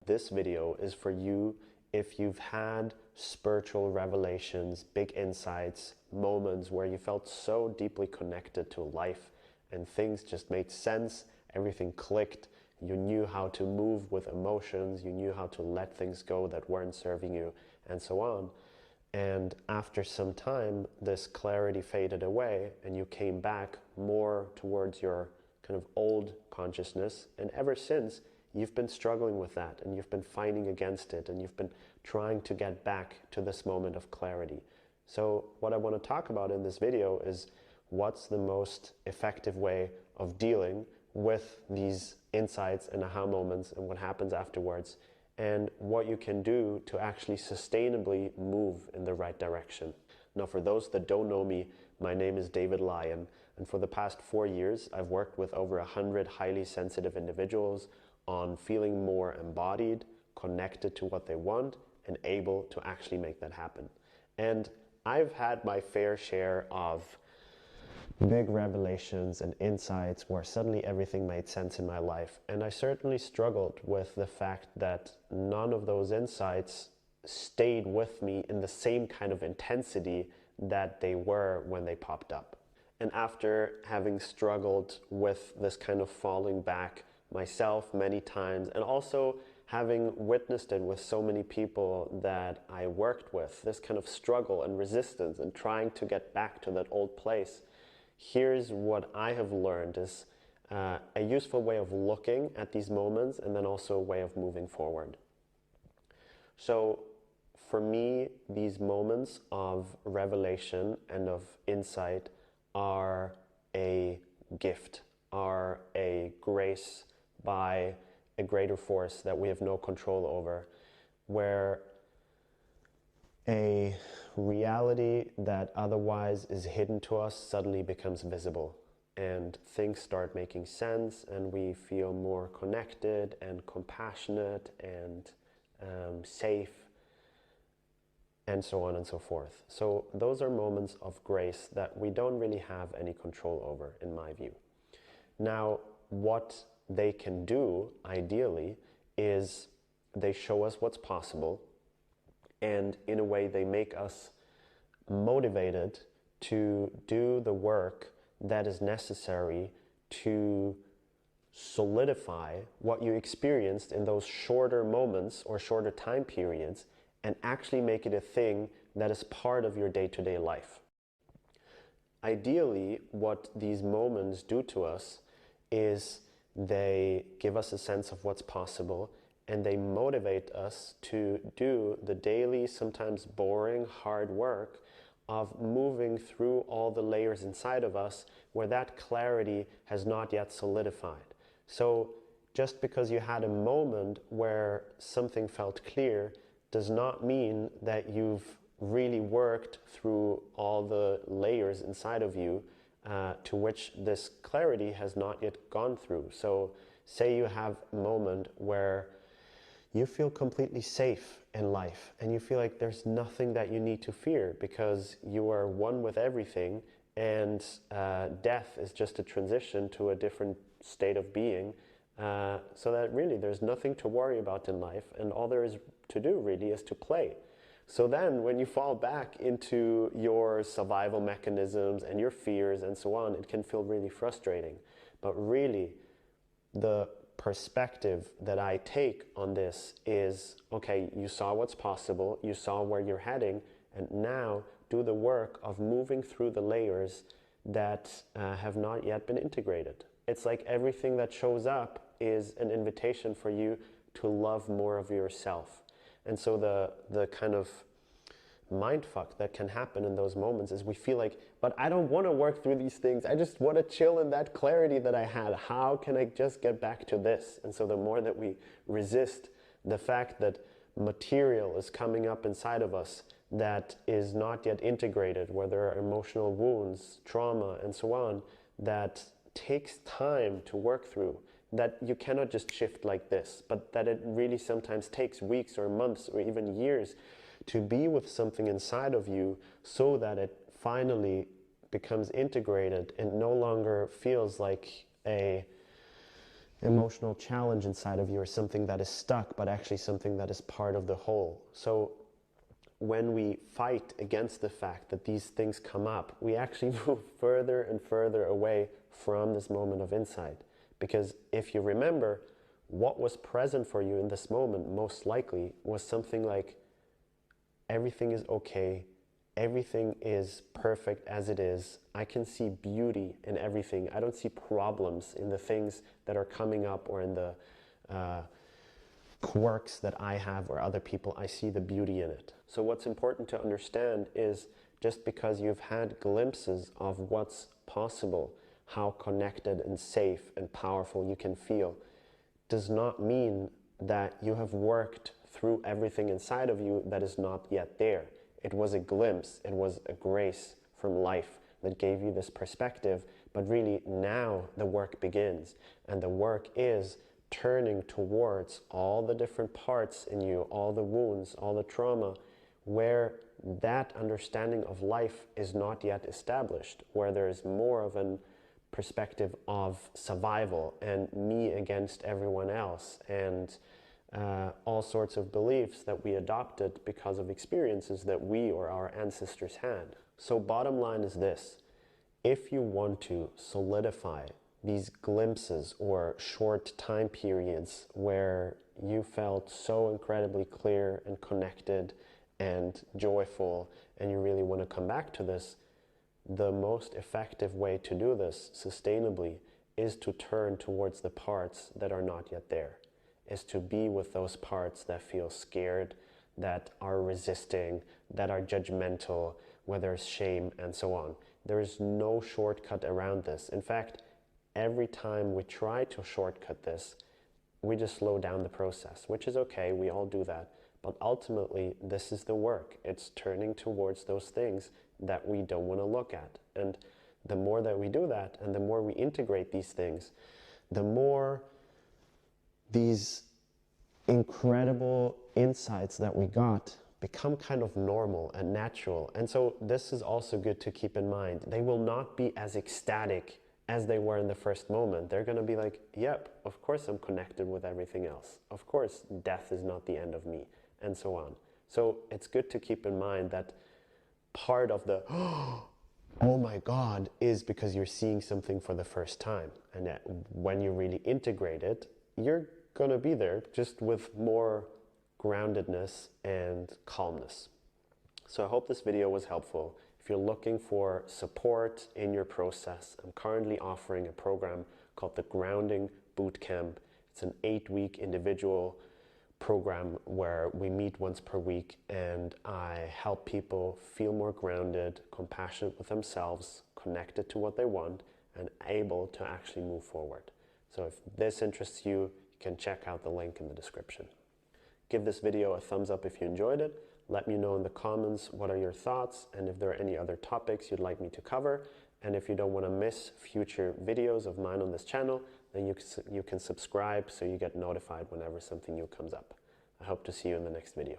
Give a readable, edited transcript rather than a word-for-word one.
This video is for you if you've had spiritual revelations, big insights, moments where you felt so deeply connected to life and things just made sense, everything clicked, you knew how to move with emotions, you knew how to let things go that weren't serving you, and so on. And after some time, this clarity faded away and you came back more towards your kind of old consciousness. And ever since, you've been struggling with that and you've been fighting against it and you've been trying to get back to this moment of clarity. So what I want to talk about in this video is what's the most effective way of dealing with these insights and aha moments and what happens afterwards, and what you can do to actually sustainably move in the right direction. Now, for those that don't know me, my name is David Lyon, and for the past 4 years, I've worked with over 100 highly sensitive individuals on feeling more embodied, connected to what they want, and able to actually make that happen. And I've had my fair share of big revelations and insights where suddenly everything made sense in my life. And I certainly struggled with the fact that none of those insights stayed with me in the same kind of intensity that they were when they popped up. And after having struggled with this kind of falling back myself many times, and also having witnessed it with so many people that I worked with, this kind of struggle and resistance and trying to get back to that old place, here's what I have learned is a useful way of looking at these moments and then also a way of moving forward. So for me, these moments of revelation and of insight are a gift, are a grace by a greater force that we have no control over, where a reality that otherwise is hidden to us suddenly becomes visible and things start making sense and we feel more connected and compassionate and safe and so on and so forth. So those are moments of grace that we don't really have any control over, in my view. Now, what they can do, ideally, is they show us what's possible, and in a way they make us motivated to do the work that is necessary to solidify what you experienced in those shorter moments or shorter time periods and actually make it a thing that is part of your day-to-day life. Ideally, what these moments do to us is they give us a sense of what's possible and they motivate us to do the daily, sometimes boring, hard work of moving through all the layers inside of us where that clarity has not yet solidified. So just because you had a moment where something felt clear does not mean that you've really worked through all the layers inside of you to which this clarity has not yet gone through. So say you have a moment where you feel completely safe in life and you feel like there's nothing that you need to fear because you are one with everything, and death is just a transition to a different state of being, so that really there's nothing to worry about in life and all there is to do really is to play. So then when you fall back into your survival mechanisms and your fears and so on, it can feel really frustrating. But really, the perspective that I take on this is, okay, you saw what's possible, you saw where you're heading, and now do the work of moving through the layers that have not yet been integrated. It's like everything that shows up is an invitation for you to love more of yourself. And so the kind of mindfuck that can happen in those moments is we feel like, but I don't want to work through these things. I just want to chill in that clarity that I had. How can I just get back to this? And so the more that we resist the fact that material is coming up inside of us that is not yet integrated, where there are emotional wounds, trauma, and so on, that takes time to work through, that you cannot just shift like this, but that it really sometimes takes weeks or months or even years to be with something inside of you so that it finally becomes integrated and no longer feels like a emotional challenge inside of you, or something that is stuck, but actually something that is part of the whole. So when we fight against the fact that these things come up, we actually move further and further away from this moment of insight. Because if you remember, what was present for you in this moment most likely was something like, everything is okay, everything is perfect as it is, I can see beauty in everything, I don't see problems in the things that are coming up or in the quirks that I have or other people. I see the beauty in it. So what's important to understand is, just because you've had glimpses of what's possible, how connected and safe and powerful you can feel, does not mean that you have worked through everything inside of you that is not yet there. It was a glimpse, it was a grace from life that gave you this perspective, but really now the work begins, and the work is turning towards all the different parts in you, all the wounds, all the trauma, where that understanding of life is not yet established, where there is more of an perspective of survival and me against everyone else, and all sorts of beliefs that we adopted because of experiences that we or our ancestors had. So bottom line is this: if you want to solidify these glimpses or short time periods where you felt so incredibly clear and connected and joyful, and you really want to come back to this, the most effective way to do this sustainably is to turn towards the parts that are not yet there, is to be with those parts that feel scared, that are resisting, that are judgmental, where there's shame and so on. There is no shortcut around this. In fact, every time we try to shortcut this, we just slow down the process, which is okay, we all do that. But ultimately, this is the work. It's turning towards those things that we don't want to look at. And the more that we do that, and the more we integrate these things, the more these incredible insights that we got become kind of normal and natural. And so this is also good to keep in mind. They will not be as ecstatic as they were in the first moment. They're going to be like, yep, of course I'm connected with everything else. Of course death is not the end of me, and so on. So it's good to keep in mind that part of the oh my God is because you're seeing something for the first time. And that when you really integrate it, you're going to be there just with more groundedness and calmness. So I hope this video was helpful. If you're looking for support in your process, I'm currently offering a program called the Grounding Bootcamp. It's an 8-week individual program where we meet once per week, and I help people feel more grounded, compassionate with themselves, connected to what they want, and able to actually move forward. So if this interests you, you can check out the link in the description. Give this video a thumbs up if you enjoyed it. Let me know in the comments what are your thoughts, and if there are any other topics you'd like me to cover. And if you don't want to miss future videos of mine on this channel, then you can subscribe so you get notified whenever something new comes up. I hope to see you in the next video.